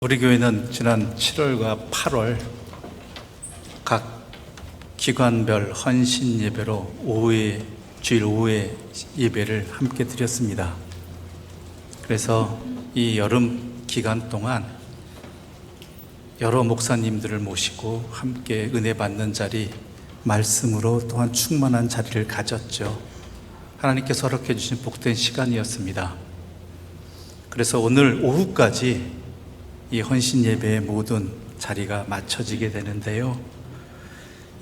우리 교회는 지난 7월과 8월 각 기관별 헌신 예배로 주일 오후에 예배를 함께 드렸습니다. 그래서 이 여름 기간 동안 여러 목사님들을 모시고 함께 은혜 받는 자리, 말씀으로 또한 충만한 자리를 가졌죠. 하나님께서 허락해 주신 복된 시간이었습니다. 그래서 오늘 오후까지 이 헌신 예배의 모든 자리가 맞춰지게 되는데요,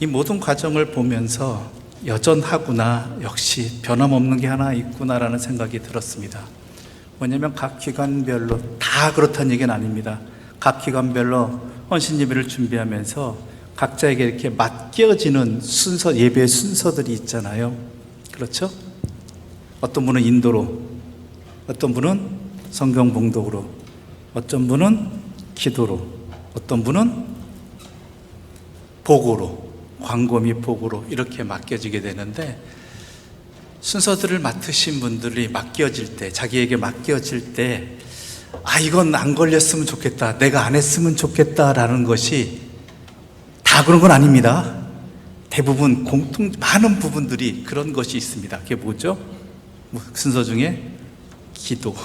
이 모든 과정을 보면서 여전하구나, 역시 변함없는 게 하나 있구나라는 생각이 들었습니다. 뭐냐면 각 기관별로 다 그렇다는 얘기는 아닙니다. 각 기관별로 헌신 예배를 준비하면서 각자에게 이렇게 맡겨지는 순서, 예배의 순서들이 있잖아요. 그렇죠? 어떤 분은 인도로, 어떤 분은 성경 봉독으로, 어떤 분은 기도로, 어떤 분은 복으로, 광고 및 복으로 이렇게 맡겨지게 되는데, 순서들을 맡으신 분들이 맡겨질 때, 자기에게 맡겨질 때, 이건 안 걸렸으면 좋겠다, 내가 안 했으면 좋겠다라는 것이 다 그런 건 아닙니다. 대부분 많은 부분들이 그런 것이 있습니다. 그게 뭐죠? 순서 중에 기도.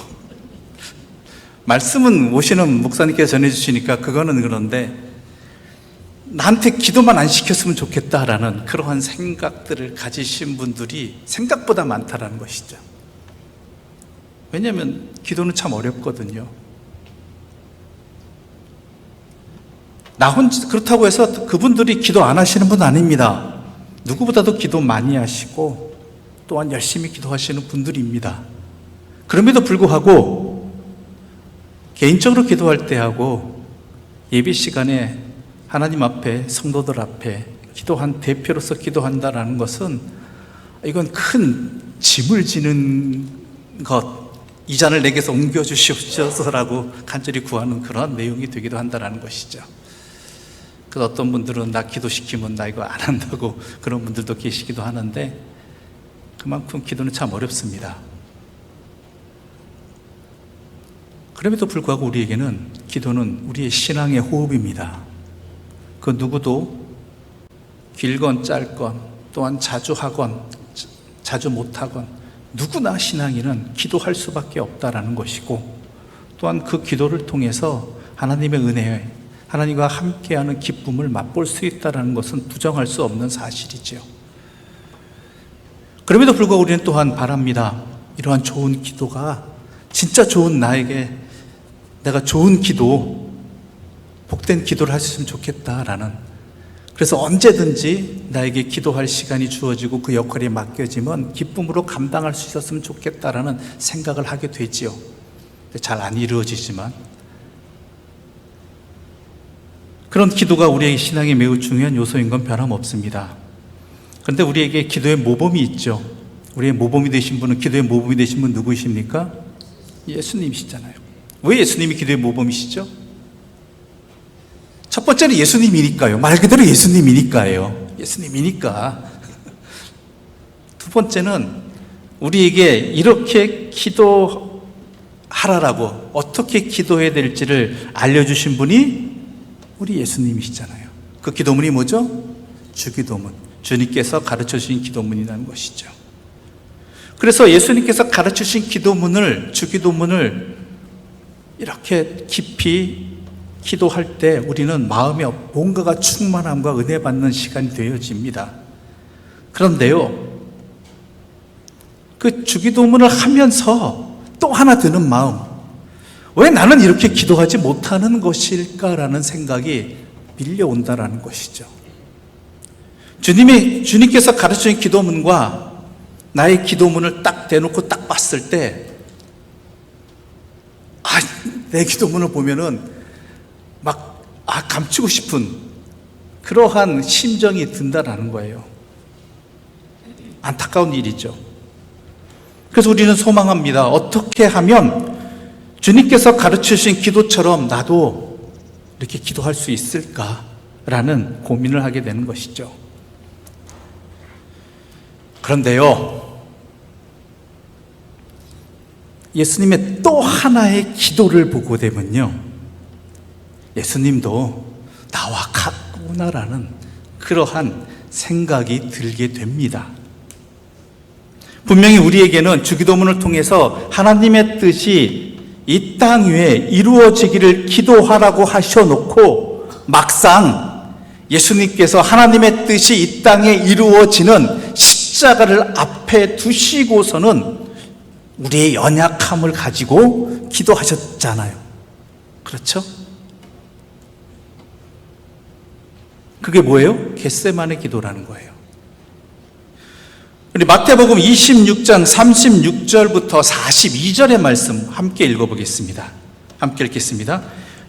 말씀은 오시는 목사님께서 전해주시니까 그거는 그런데, 나한테 기도만 안 시켰으면 좋겠다라는 그러한 생각들을 가지신 분들이 생각보다 많다라는 것이죠. 왜냐하면 기도는 참 어렵거든요. 그렇다고 해서 그분들이 기도 안 하시는 분 아닙니다. 누구보다도 기도 많이 하시고 또한 열심히 기도하시는 분들입니다. 그럼에도 불구하고 개인적으로 기도할 때 하고 예배 시간에 하나님 앞에, 성도들 앞에 기도한 대표로서 기도한다라는 것은, 이건 큰 짐을 지는 것, 이 잔을 내게서 옮겨주시옵소서라고 간절히 구하는 그런 내용이 되기도 한다는 것이죠. 그래서 어떤 분들은 나 기도시키면 나 이거 안 한다고 그런 분들도 계시기도 하는데, 그만큼 기도는 참 어렵습니다. 그럼에도 불구하고 우리에게는 기도는 우리의 신앙의 호흡입니다. 그 누구도 길건 짧건, 또한 자주 하건 자주 못하건, 누구나 신앙인은 기도할 수밖에 없다라는 것이고, 또한 그 기도를 통해서 하나님의 은혜, 하나님과 함께하는 기쁨을 맛볼 수 있다는 것은 부정할 수 없는 사실이죠. 그럼에도 불구하고 우리는 또한 바랍니다. 이러한 좋은 기도가 진짜 좋은 나에게, 내가 좋은 기도, 복된 기도를 할 수 있으면 좋겠다라는, 그래서 언제든지 나에게 기도할 시간이 주어지고 그 역할이 맡겨지면 기쁨으로 감당할 수 있었으면 좋겠다라는 생각을 하게 되지요. 잘 안 이루어지지만, 그런 기도가 우리의 신앙에 매우 중요한 요소인 건 변함없습니다. 그런데 우리에게 기도의 모범이 있죠. 우리의 모범이 되신 분은, 기도의 모범이 되신 분 누구이십니까? 예수님이시잖아요. 왜 예수님이 기도의 모범이시죠? 첫 번째는 예수님이니까요. 말 그대로 예수님이니까요. 예수님이니까. 두 번째는 우리에게 이렇게 기도하라라고, 어떻게 기도해야 될지를 알려주신 분이 우리 예수님이시잖아요. 그 기도문이 뭐죠? 주기도문. 주님께서 가르쳐주신 기도문이라는 것이죠. 그래서 예수님께서 가르쳐주신 주기도문을 이렇게 깊이 기도할 때 우리는 마음에 뭔가가 충만함과 은혜 받는 시간이 되어집니다. 그런데요, 그 주기도문을 하면서 또 하나 드는 마음, 왜 나는 이렇게 기도하지 못하는 것일까라는 생각이 밀려온다라는 것이죠. 주님께서 가르쳐준 기도문과 나의 기도문을 딱 대놓고 딱 봤을 때, 내 기도문을 보면은 감추고 싶은 그러한 심정이 든다라는 거예요. 안타까운 일이죠. 그래서 우리는 소망합니다. 어떻게 하면 주님께서 가르쳐주신 기도처럼 나도 이렇게 기도할 수 있을까라는 고민을 하게 되는 것이죠. 그런데요, 예수님의 또 하나의 기도를 보고 되면요, 예수님도 나와 같구나라는 그러한 생각이 들게 됩니다. 분명히 우리에게는 주기도문을 통해서 하나님의 뜻이 이 땅 위에 이루어지기를 기도하라고 하셔놓고 막상 예수님께서 하나님의 뜻이 이 땅에 이루어지는 십자가를 앞에 두시고서는 우리의 연약함을 가지고 기도하셨잖아요. 그렇죠? 그게 뭐예요? 겟세마네 기도라는 거예요. 우리 마태복음 26장 36절부터 42절의 말씀 함께 읽어보겠습니다. 함께 읽겠습니다.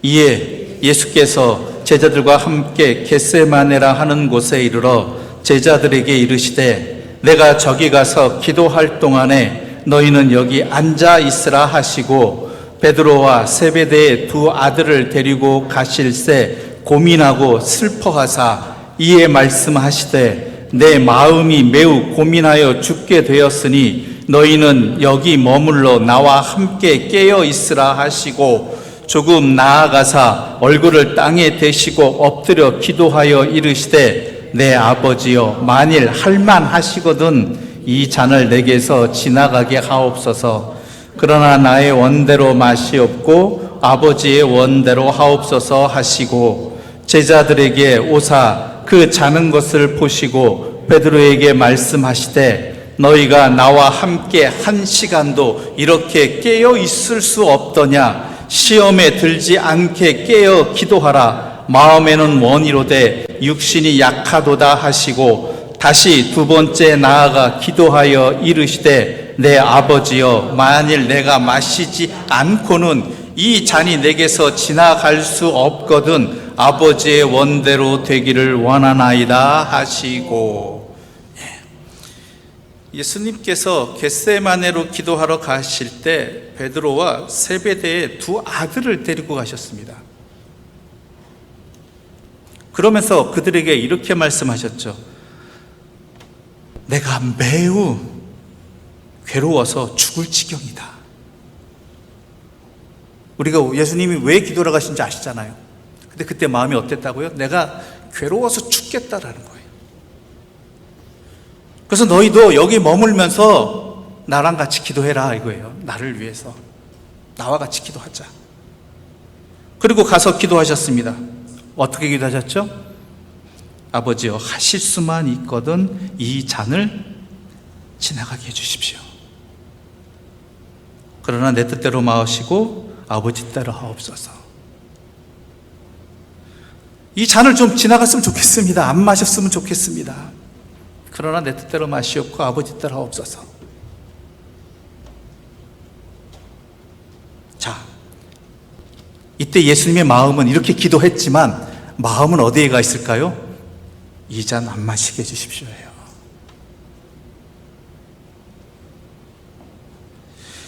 이에 예수께서 제자들과 함께 겟세마네라 하는 곳에 이르러 제자들에게 이르시되 내가 저기 가서 기도할 동안에 너희는 여기 앉아 있으라 하시고 베드로와 세베대의 두 아들을 데리고 가실새 고민하고 슬퍼하사 이에 말씀하시되 내 마음이 매우 고민하여 죽게 되었으니 너희는 여기 머물러 나와 함께 깨어 있으라 하시고 조금 나아가사 얼굴을 땅에 대시고 엎드려 기도하여 이르시되 내 아버지여 만일 할만하시거든 이 잔을 내게서 지나가게 하옵소서. 그러나 나의 원대로 마시옵고 아버지의 원대로 하옵소서 하시고 제자들에게 오사 그 자는 것을 보시고 베드로에게 말씀하시되 너희가 나와 함께 한 시간도 이렇게 깨어 있을 수 없더냐. 시험에 들지 않게 깨어 기도하라. 마음에는 원이로되 육신이 약하도다 하시고 다시 두 번째 나아가 기도하여 이르시되 내 아버지여 만일 내가 마시지 않고는 이 잔이 내게서 지나갈 수 없거든 아버지의 원대로 되기를 원하나이다 하시고. 예수님께서 겟세마네로 기도하러 가실 때 베드로와 세베대의 두 아들을 데리고 가셨습니다. 그러면서 그들에게 이렇게 말씀하셨죠. 내가 매우 괴로워서 죽을 지경이다. 우리가 예수님이 왜 기도를 가신지 아시잖아요. 근데 그때 마음이 어땠다고요? 내가 괴로워서 죽겠다라는 거예요. 그래서 너희도 여기 머물면서 나랑 같이 기도해라 이거예요. 나를 위해서 나와 같이 기도하자. 그리고 가서 기도하셨습니다. 어떻게 기도하셨죠? 아버지여 하실 수만 있거든 이 잔을 지나가게 해주십시오. 그러나 내 뜻대로 마시고 아버지 뜻대로 하옵소서. 이 잔을 좀 지나갔으면 좋겠습니다. 안 마셨으면 좋겠습니다. 그러나 내 뜻대로 마시옵고 아버지 뜻대로 하옵소서. 자, 이때 예수님의 마음은 이렇게 기도했지만 마음은 어디에 가 있을까요? 이 잔 안 마시게 해주십시오예요.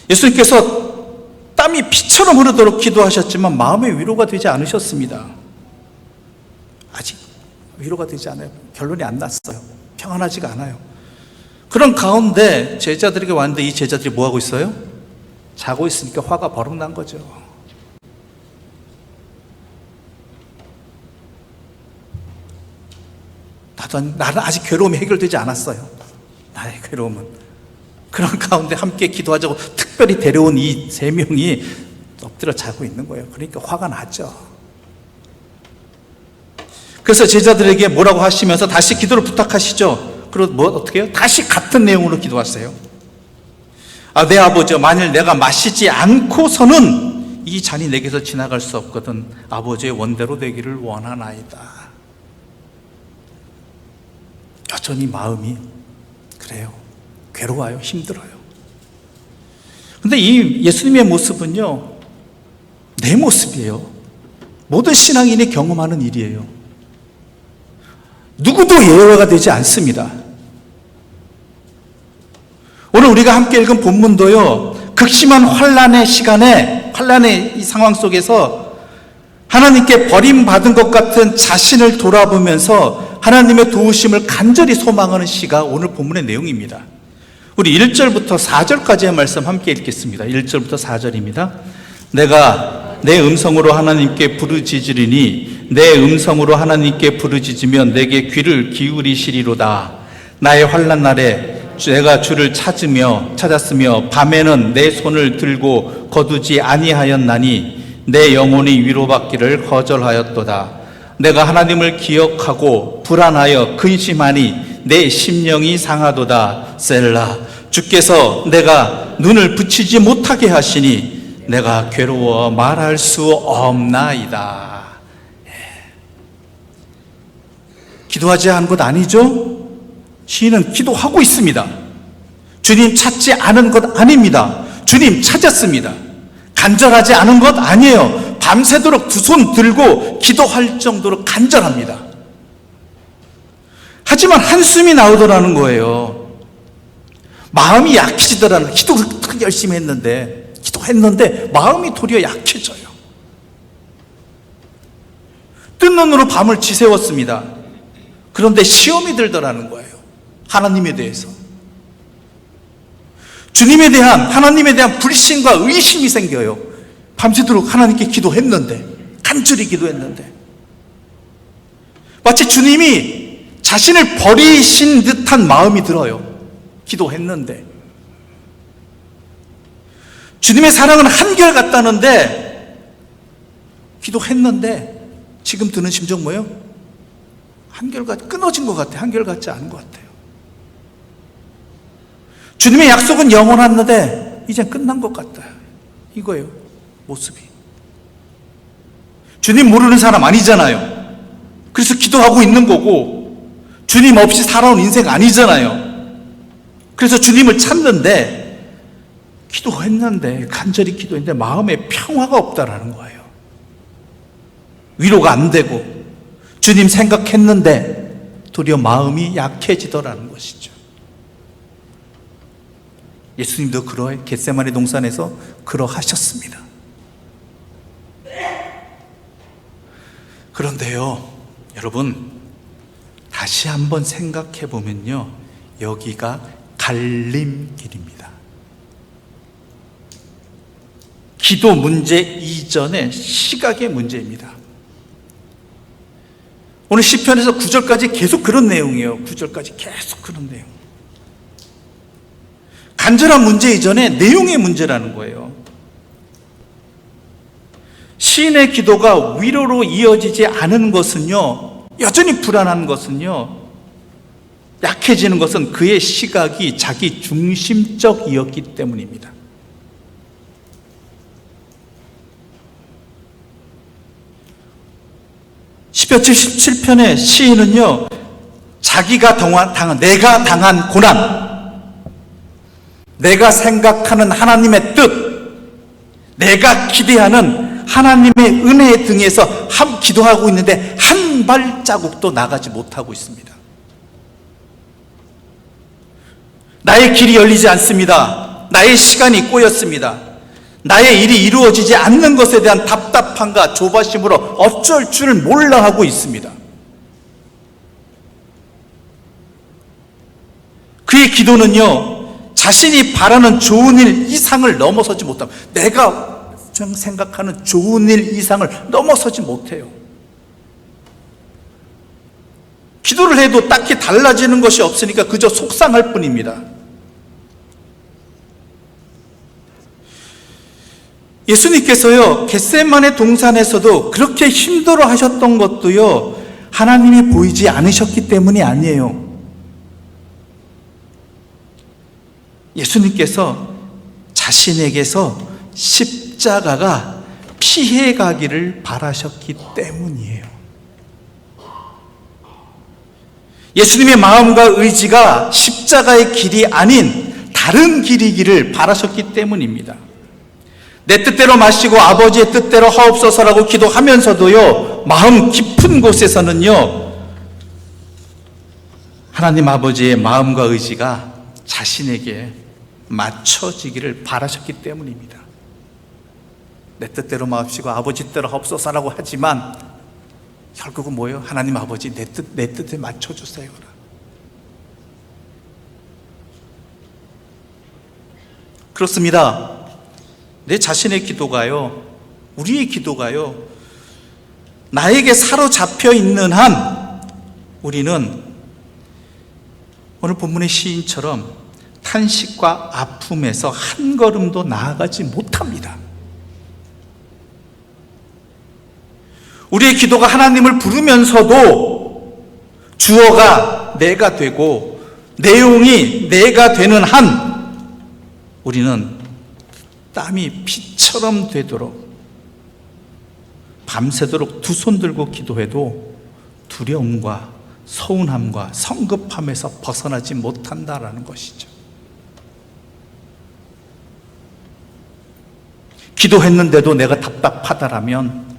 예수님께서 땀이 피처럼 흐르도록 기도하셨지만 마음의 위로가 되지 않으셨습니다. 아직 위로가 되지 않아요. 결론이 안 났어요. 평안하지가 않아요. 그런 가운데 제자들에게 왔는데 이 제자들이 뭐하고 있어요? 자고 있으니까 화가 버럭 난 거죠. 나는 아직 괴로움이 해결되지 않았어요. 나의 괴로움은. 그런 가운데 함께 기도하자고 특별히 데려온 이 세 명이 엎드려 자고 있는 거예요. 그러니까 화가 나죠. 그래서 제자들에게 뭐라고 하시면서 다시 기도를 부탁하시죠. 그리고 어떻게 해요? 다시 같은 내용으로 기도하세요. 내 아버지여 만일 내가 마시지 않고서는 이 잔이 내게서 지나갈 수 없거든 아버지의 원대로 되기를 원하나이다. 여전히 마음이 그래요. 괴로워요. 힘들어요. 근데 이 예수님의 모습은요, 내 모습이에요. 모든 신앙인이 경험하는 일이에요. 누구도 예외가 되지 않습니다. 오늘 우리가 함께 읽은 본문도요, 극심한 환난의 시간에, 환난의 이 상황 속에서 하나님께 버림받은 것 같은 자신을 돌아보면서 하나님의 도우심을 간절히 소망하는 시가 오늘 본문의 내용입니다. 우리 1절부터 4절까지의 말씀 함께 읽겠습니다. 1절부터 4절입니다. 내가 내 음성으로 하나님께 부르짖으리니 내 음성으로 하나님께 부르짖으면 내게 귀를 기울이시리로다. 나의 환난 날에 내가 주를 찾았으며 밤에는 내 손을 들고 거두지 아니하였나니 내 영혼이 위로받기를 거절하였도다. 내가 하나님을 기억하고 불안하여 근심하니 내 심령이 상하도다. 셀라. 주께서 내가 눈을 붙이지 못하게 하시니 내가 괴로워 말할 수 없나이다. 기도하지 않은 것 아니죠? 시인은 기도하고 있습니다. 주님 찾지 않은 것 아닙니다. 주님 찾았습니다. 간절하지 않은 것 아니에요. 밤새도록 두 손 들고 기도할 정도로 간절합니다. 하지만 한숨이 나오더라는 거예요. 마음이 약해지더라는, 기도를 열심히 했는데, 기도했는데 마음이 도리어 약해져요. 뜬 눈으로 밤을 지새웠습니다. 그런데 시험이 들더라는 거예요. 하나님에 대해서. 하나님에 대한 불신과 의심이 생겨요. 밤새도록 하나님께 기도했는데, 간절히 기도했는데. 마치 주님이 자신을 버리신 듯한 마음이 들어요. 기도했는데. 주님의 사랑은 한결같다는데, 기도했는데, 지금 드는 심정 뭐예요? 끊어진 것 같아요. 한결같지 않은 것 같아요. 주님의 약속은 영원한데 이제 끝난 것 같아요. 이거예요, 모습이. 주님 모르는 사람 아니잖아요. 그래서 기도하고 있는 거고, 주님 없이 살아온 인생 아니잖아요. 그래서 주님을 찾는데, 기도했는데, 간절히 기도했는데 마음에 평화가 없다라는 거예요. 위로가 안 되고, 주님 생각했는데 도리어 마음이 약해지더라는 것이죠. 예수님도 겟세마네 동산에서 그러하셨습니다. 그런데요, 여러분, 다시 한번 생각해 보면요, 여기가 갈림길입니다. 기도 문제 이전의 시각의 문제입니다. 오늘 시편에서 9절까지 계속 그런 내용이에요. 9절까지 계속 그런 내용. 간절한 문제 이전에 내용의 문제라는 거예요. 시인의 기도가 위로로 이어지지 않은 것은요, 여전히 불안한 것은요, 약해지는 것은 그의 시각이 자기 중심적이었기 때문입니다. 시편 77편의 시인은요, 내가 당한 고난, 내가 생각하는 하나님의 뜻, 내가 기대하는 하나님의 은혜 등에서 기도하고 있는데 한 발자국도 나가지 못하고 있습니다. 나의 길이 열리지 않습니다. 나의 시간이 꼬였습니다. 나의 일이 이루어지지 않는 것에 대한 답답함과 조바심으로 어쩔 줄 몰라 하고 있습니다. 그의 기도는요, 자신이 바라는 좋은 일 이상을 넘어서지 못합니다. 내가 생각하는 좋은 일 이상을 넘어서지 못해요. 기도를 해도 딱히 달라지는 것이 없으니까 그저 속상할 뿐입니다. 예수님께서요, 겟세마네 동산에서도 그렇게 힘들어 하셨던 것도요, 하나님이 보이지 않으셨기 때문이 아니에요. 예수님께서 자신에게서 십자가가 피해가기를 바라셨기 때문이에요. 예수님의 마음과 의지가 십자가의 길이 아닌 다른 길이기를 바라셨기 때문입니다. 내 뜻대로 마시고 아버지의 뜻대로 하옵소서라고 기도하면서도요, 마음 깊은 곳에서는요, 하나님 아버지의 마음과 의지가 자신에게 맞춰지기를 바라셨기 때문입니다. 내 뜻대로 마시고 아버지 뜻대로 하옵소서라고 하지만 결국은 뭐예요? 하나님 아버지 내 뜻에 맞춰주세요. 그렇습니다. 내 자신의 기도가요, 우리의 기도가요, 나에게 사로잡혀 있는 한 우리는 오늘 본문의 시인처럼 탄식과 아픔에서 한 걸음도 나아가지 못합니다. 우리의 기도가 하나님을 부르면서도 주어가 내가 되고 내용이 내가 되는 한 우리는 땀이 피처럼 되도록 밤새도록 두 손 들고 기도해도 두려움과 서운함과 성급함에서 벗어나지 못한다라는 것이죠. 기도했는데도 내가 답답하다라면,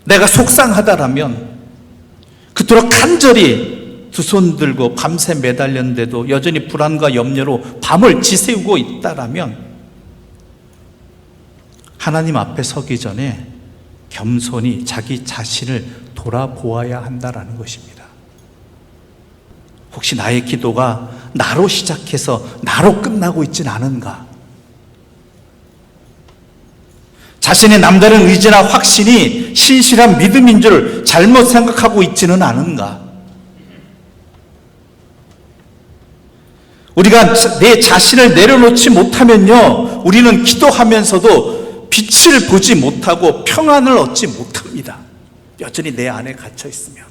내가 속상하다라면, 그토록 간절히 두 손 들고 밤새 매달렸는데도 여전히 불안과 염려로 밤을 지새우고 있다라면 하나님 앞에 서기 전에 겸손히 자기 자신을 돌아보아야 한다라는 것입니다. 혹시 나의 기도가 나로 시작해서 나로 끝나고 있진 않은가? 자신의 남다른 의지나 확신이 신실한 믿음인 줄 잘못 생각하고 있지는 않은가? 우리가 내 자신을 내려놓지 못하면요, 우리는 기도하면서도 빛을 보지 못하고 평안을 얻지 못합니다. 여전히 내 안에 갇혀 있으면.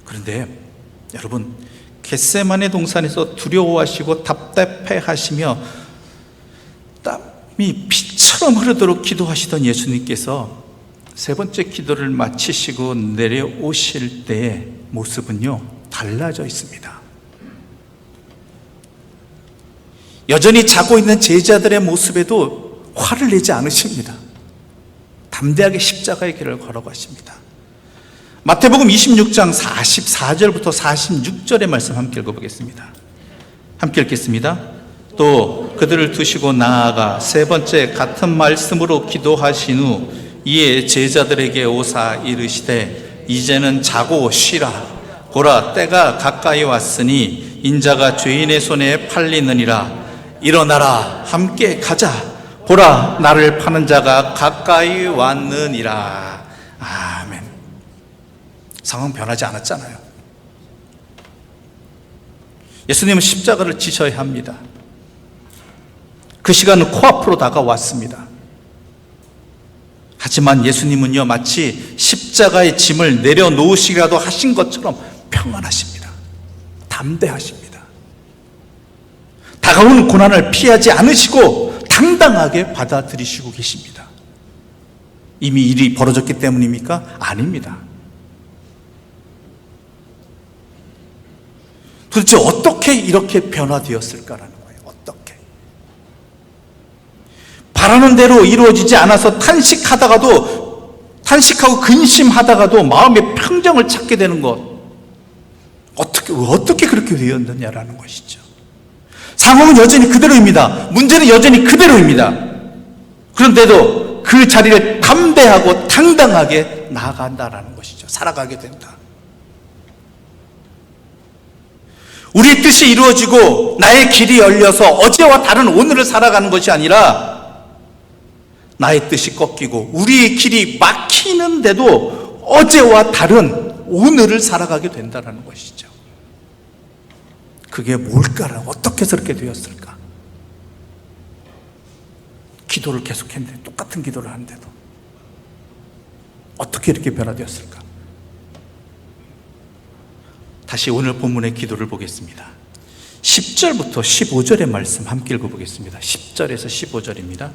그런데 여러분, 겟세마네 동산에서 두려워하시고 답답해하시며 땀이 피처럼 흐르도록 기도하시던 예수님께서 세 번째 기도를 마치시고 내려오실 때의 모습은요, 달라져 있습니다. 여전히 자고 있는 제자들의 모습에도 화를 내지 않으십니다. 담대하게 십자가의 길을 걸어가십니다. 마태복음 26장 44절부터 46절의 말씀 함께 읽어보겠습니다. 함께 읽겠습니다. 또 그들을 두시고 나아가 세 번째 같은 말씀으로 기도하신 후 이에 제자들에게 오사 이르시되 이제는 자고 쉬라. 보라, 때가 가까이 왔으니 인자가 죄인의 손에 팔리느니라. 일어나라, 함께 가자. 보라, 나를 파는 자가 가까이 왔느니라. 아멘. 상황 변하지 않았잖아요. 예수님은 십자가를 지셔야 합니다. 그 시간은 코앞으로 다가왔습니다. 하지만 예수님은요, 마치 십자가의 짐을 내려놓으시기라도 하신 것처럼 평안하십니다. 담대하십니다. 다가오는 고난을 피하지 않으시고 당당하게 받아들이시고 계십니다. 이미 일이 벌어졌기 때문입니까? 아닙니다. 도대체 어떻게 이렇게 변화되었을까라는 거예요. 어떻게? 바라는 대로 이루어지지 않아서 탄식하고 근심하다가도 마음의 평정을 찾게 되는 것, 어떻게 그렇게 되었느냐라는 것이죠. 상황은 여전히 그대로입니다. 문제는 여전히 그대로입니다. 그런데도 그 자리를 담대하고 당당하게 나아간다라는 것이죠. 살아가게 된다. 우리의 뜻이 이루어지고 나의 길이 열려서 어제와 다른 오늘을 살아가는 것이 아니라 나의 뜻이 꺾이고 우리의 길이 막히는데도 어제와 다른 오늘을 살아가게 된다는 것이죠. 그게 뭘까를 어떻게 해서 그렇게 되었을까? 기도를 계속했는데, 똑같은 기도를 하는데도 어떻게 이렇게 변화되었을까? 다시 오늘 본문의 기도를 보겠습니다. 10절부터 15절의 말씀 함께 읽어보겠습니다. 10절에서 15절입니다.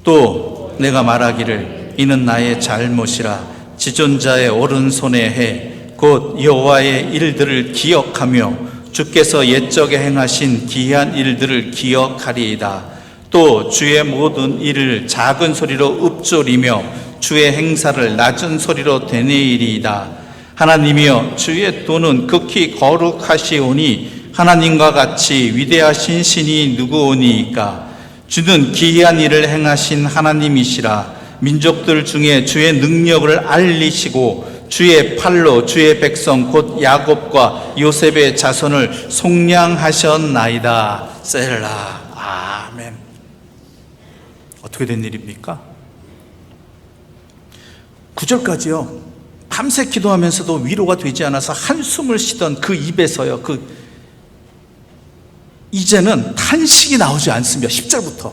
또 내가 말하기를 이는 나의 잘못이라 지존자의 오른손에 해 곧 여호와의 일들을 기억하며 주께서 옛적에 행하신 기이한 일들을 기억하리이다. 또 주의 모든 일을 작은 소리로 읊조리며 주의 행사를 낮은 소리로 되뇌이리이다. 하나님이여, 주의 도는 극히 거룩하시오니 하나님과 같이 위대하신 신이 누구오니이까? 주는 기이한 일을 행하신 하나님이시라. 민족들 중에 주의 능력을 알리시고 주의 팔로 주의 백성 곧 야곱과 요셉의 자손을 속량하셨나이다. 셀라. 아멘. 어떻게 된 일입니까? 9절까지요. 밤새 기도하면서도 위로가 되지 않아서 한숨을 쉬던 그 입에서요, 이제는 탄식이 나오지 않습니다. 10절부터.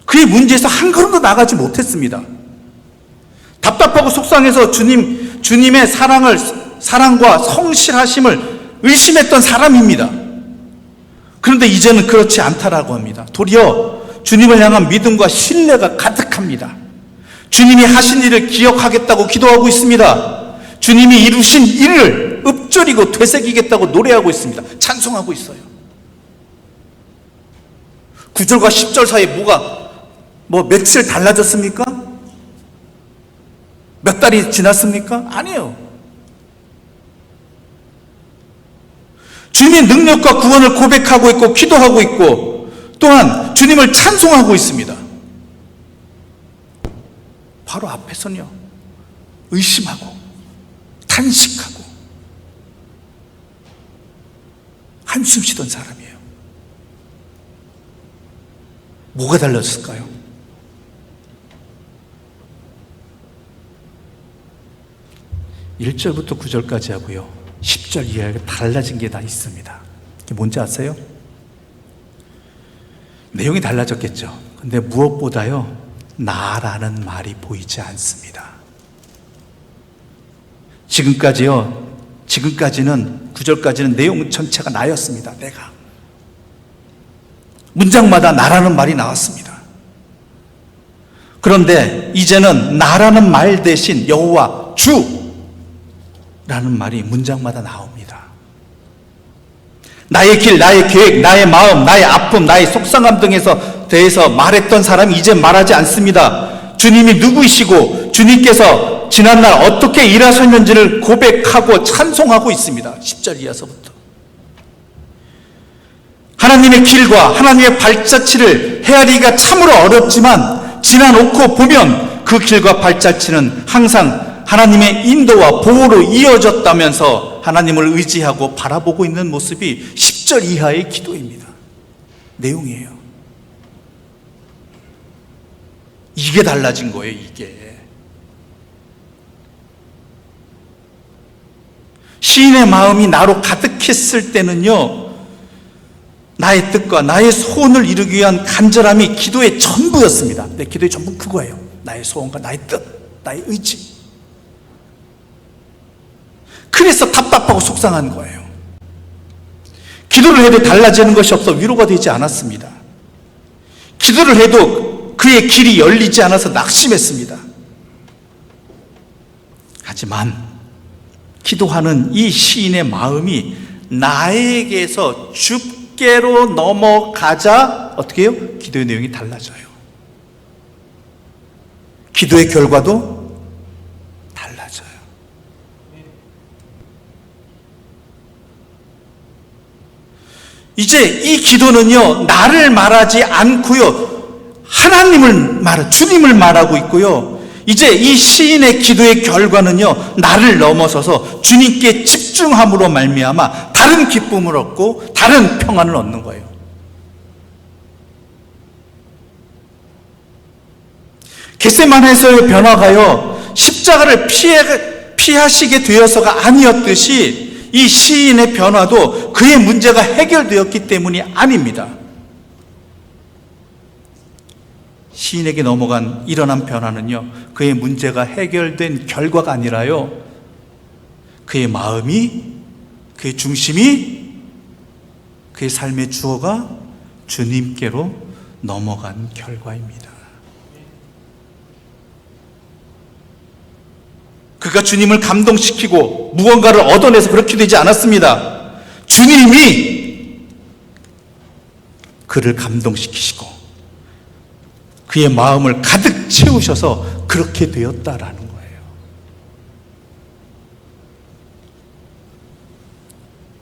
그의 문제에서 한 걸음도 나가지 못했습니다. 답답하고 속상해서 주님의 사랑과 성실하심을 의심했던 사람입니다. 그런데 이제는 그렇지 않다라고 합니다. 도리어 주님을 향한 믿음과 신뢰가 가득합니다. 주님이 하신 일을 기억하겠다고 기도하고 있습니다. 주님이 이루신 일을 읊조리고 되새기겠다고 노래하고 있습니다. 찬송하고 있어요. 9절과 10절 사이에 며칠 달라졌습니까? 몇 달이 지났습니까? 아니에요. 주님의 능력과 구원을 고백하고 있고 기도하고 있고 또한 주님을 찬송하고 있습니다. 바로 앞에서는요, 의심하고 탄식하고 한숨 쉬던 사람이에요. 뭐가 달라졌을까요? (1절부터) (9절까지) 하고요 10절 이하가 달라진 게 다 있습니다. 이게 뭔지 아세요? 내용이 달라졌겠죠. 근데 무엇보다요, 나라는 말이 보이지 않습니다. 지금까지는 9절까지는 내용 전체가 나였습니다. 내가. 문장마다 나라는 말이 나왔습니다. 그런데 이제는 나라는 말 대신 여호와 주라는 말이 문장마다 나옵니다. 나의 길, 나의 계획, 나의 마음, 나의 아픔, 나의 속상함 등에서 대해서 말했던 사람이 이제 말하지 않습니다. 주님이 누구이시고 주님께서 지난날 어떻게 일하셨는지를 고백하고 찬송하고 있습니다. 10절 이하서부터. 하나님의 길과 하나님의 발자취를 헤아리기가 참으로 어렵지만 지나놓고 보면 그 길과 발자취는 항상 하나님의 인도와 보호로 이어졌다면서 하나님을 의지하고 바라보고 있는 모습이 10절 이하의 기도입니다. 내용이에요. 이게 달라진 거예요, 이게. 시인의 마음이 나로 가득했을 때는요, 나의 뜻과 나의 소원을 이루기 위한 간절함이 기도의 전부였습니다. 내 기도의 전부 그거예요. 나의 소원과 나의 뜻, 나의 의지. 그래서 답답하고 속상한 거예요. 기도를 해도 달라지는 것이 없어 위로가 되지 않았습니다. 기도를 해도 그의 길이 열리지 않아서 낙심했습니다. 하지만 기도하는 이 시인의 마음이 나에게서 주께로 넘어가자 어떻게 해요? 기도의 내용이 달라져요. 기도의 결과도 달라져요. 이제 이 기도는요, 나를 말하지 않고요, 주님을 말하고 있고요. 이제 이 시인의 기도의 결과는요, 나를 넘어서서 주님께 집중함으로 말미암아 다른 기쁨을 얻고 다른 평안을 얻는 거예요. 겟세마네에서의 변화가요, 십자가를 피하시게 되어서가 아니었듯이 이 시인의 변화도 그의 문제가 해결되었기 때문이 아닙니다. 시인에게 일어난 변화는요, 그의 문제가 해결된 결과가 아니라요, 그의 마음이, 그의 중심이, 그의 삶의 주어가 주님께로 넘어간 결과입니다. 그가 주님을 감동시키고 무언가를 얻어내서 그렇게 되지 않았습니다. 주님이 그를 감동시키시고 그의 마음을 가득 채우셔서 그렇게 되었다라는 거예요.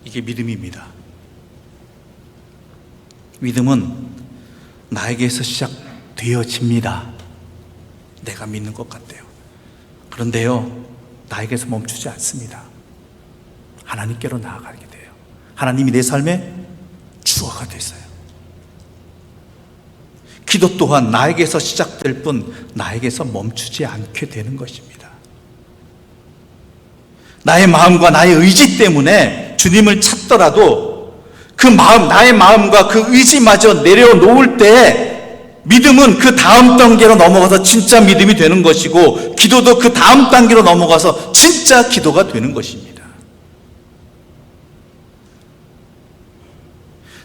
이게 믿음입니다. 믿음은 나에게서 시작되어집니다. 내가 믿는 것 같아요. 그런데요, 나에게서 멈추지 않습니다. 하나님께로 나아가게 돼요. 하나님이 내 삶의 주어가 됐어요. 기도 또한 나에게서 시작될 뿐 나에게서 멈추지 않게 되는 것입니다. 나의 마음과 나의 의지 때문에 주님을 찾더라도 그 마음, 나의 마음과 그 의지마저 내려놓을 때 믿음은 그 다음 단계로 넘어가서 진짜 믿음이 되는 것이고, 기도도 그 다음 단계로 넘어가서 진짜 기도가 되는 것입니다.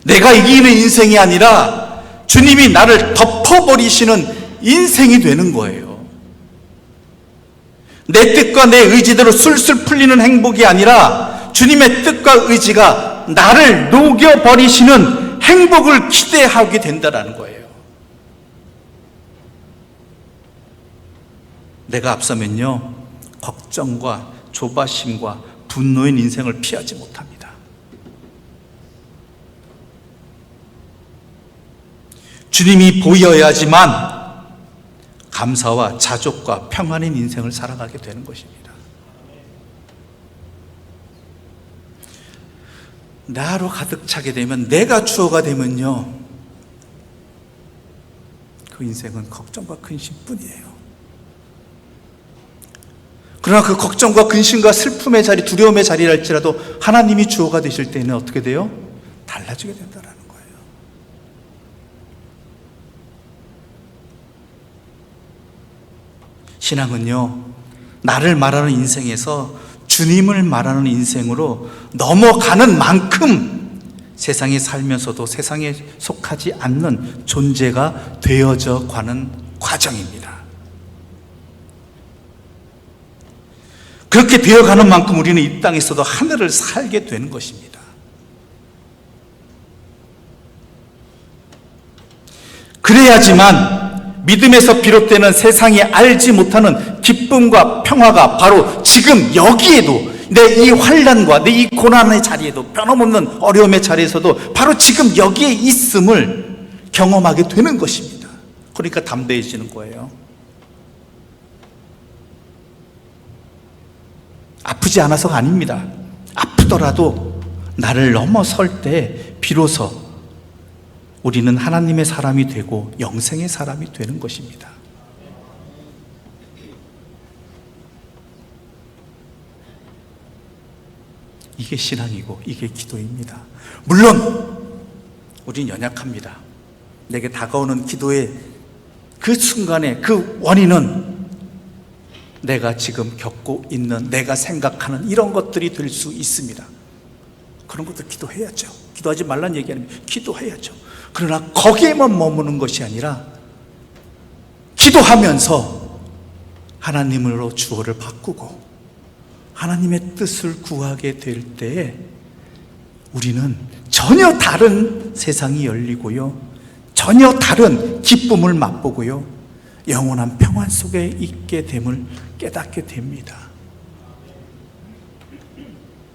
내가 이기는 인생이 아니라 주님이 나를 덮어버리시는 인생이 되는 거예요. 내 뜻과 내 의지대로 술술 풀리는 행복이 아니라 주님의 뜻과 의지가 나를 녹여버리시는 행복을 기대하게 된다는 거예요. 내가 앞서면요, 걱정과 조바심과 분노의 인생을 피하지 못합니다. 주님이 보여야지만 감사와 자족과 평안인 인생을 살아가게 되는 것입니다. 나로 가득 차게 되면, 내가 주어가 되면요, 그 인생은 걱정과 근심뿐이에요. 그러나 그 걱정과 근심과 슬픔의 자리, 두려움의 자리랄지라도 하나님이 주어가 되실 때는 어떻게 돼요? 달라지게 된다는 거예요. 신앙은요, 나를 말하는 인생에서 주님을 말하는 인생으로 넘어가는 만큼 세상에 살면서도 세상에 속하지 않는 존재가 되어져 가는 과정입니다. 그렇게 되어가는 만큼 우리는 이 땅에서도 하늘을 살게 되는 것입니다. 그래야지만 믿음에서 비롯되는 세상이 알지 못하는 기쁨과 평화가 바로 지금 여기에도, 내 이 환난과 내 이 고난의 자리에도, 변함없는 어려움의 자리에서도 바로 지금 여기에 있음을 경험하게 되는 것입니다. 그러니까 담대해지는 거예요. 아프지 않아서가 아닙니다. 아프더라도 나를 넘어설 때 비로소 우리는 하나님의 사람이 되고 영생의 사람이 되는 것입니다. 이게 신앙이고 이게 기도입니다. 물론 우린 연약합니다. 내게 다가오는 기도의 그 순간에 그 원인은 내가 지금 겪고 있는, 내가 생각하는 이런 것들이 될 수 있습니다. 그런 것도 기도해야죠. 기도하지 말라는 얘기 아닙니다. 기도해야죠. 그러나 거기에만 머무는 것이 아니라 기도하면서 하나님으로 주어를 바꾸고 하나님의 뜻을 구하게 될 때에 우리는 전혀 다른 세상이 열리고요, 전혀 다른 기쁨을 맛보고요, 영원한 평안 속에 있게 됨을 깨닫게 됩니다.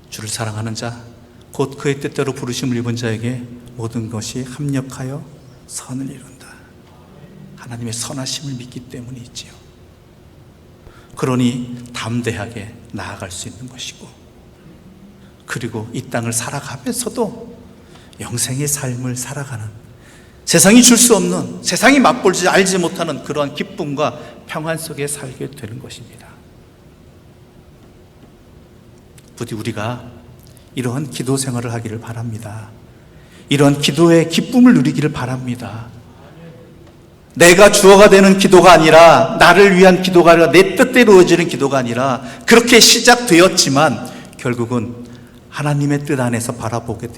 주를 사랑하는 자, 곧 그의 뜻대로 부르심을 입은 자에게 모든 것이 합력하여 선을 이룬다. 하나님의 선하심을 믿기 때문이지요. 그러니 담대하게 나아갈 수 있는 것이고, 그리고 이 땅을 살아가면서도 영생의 삶을 살아가는, 세상이 줄 수 없는, 세상이 맛볼지 알지 못하는 그러한 기쁨과 평안 속에 살게 되는 것입니다. 부디 우리가 이러한 기도 생활을 하기를 바랍니다. 이러한 기도의 기쁨을 누리기를 바랍니다. 내가 주어가 되는 기도가 아니라, 나를 위한 기도가 아니라, 내 뜻대로 이루어지는 기도가 아니라, 그렇게 시작되었지만 결국은 하나님의 뜻 안에서 바라보게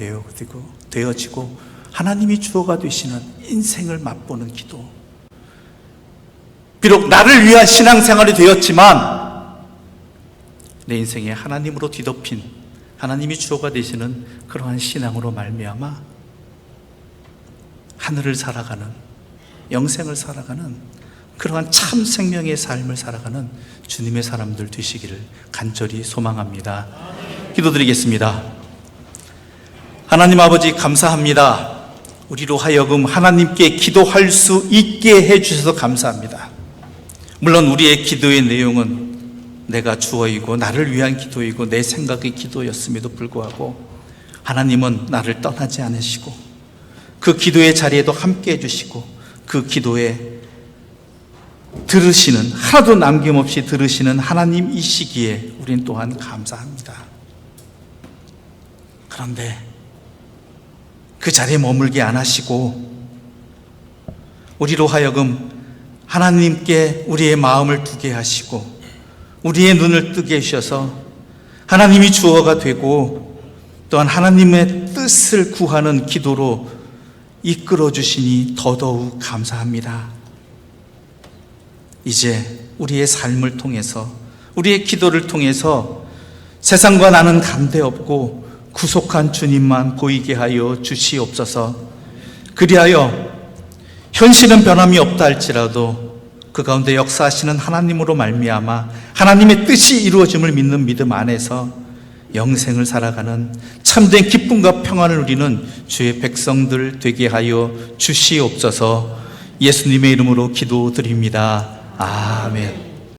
되어지고 하나님이 주어가 되시는 인생을 맛보는 기도. 비록 나를 위한 신앙생활이 되었지만 내 인생에 하나님으로 뒤덮인, 하나님이 주어가 되시는 그러한 신앙으로 말미암아 하늘을 살아가는, 영생을 살아가는 그러한 참 생명의 삶을 살아가는 주님의 사람들 되시기를 간절히 소망합니다. 기도드리겠습니다. 하나님 아버지, 감사합니다. 우리로 하여금 하나님께 기도할 수 있게 해주셔서 감사합니다. 물론 우리의 기도의 내용은 내가 주어이고 나를 위한 기도이고 내 생각의 기도였음에도 불구하고 하나님은 나를 떠나지 않으시고 그 기도의 자리에도 함께 해주시고 그 기도에 들으시는, 하나도 남김없이 들으시는 하나님이시기에 우린 또한 감사합니다. 그런데 그 자리에 머물게 안 하시고 우리로 하여금 하나님께 우리의 마음을 두게 하시고 우리의 눈을 뜨게 하셔서 하나님이 주어가 되고 또한 하나님의 뜻을 구하는 기도로 이끌어 주시니 더더욱 감사합니다. 이제 우리의 삶을 통해서, 우리의 기도를 통해서 세상과 나는 관계없고 구속한 주님만 보이게 하여 주시옵소서. 그리하여 현실은 변함이 없다 할지라도 그 가운데 역사하시는 하나님으로 말미암아 하나님의 뜻이 이루어짐을 믿는 믿음 안에서 영생을 살아가는 참된 기쁨과 평안을 누리는 주의 백성들 되게 하여 주시옵소서. 예수님의 이름으로 기도드립니다. 아멘.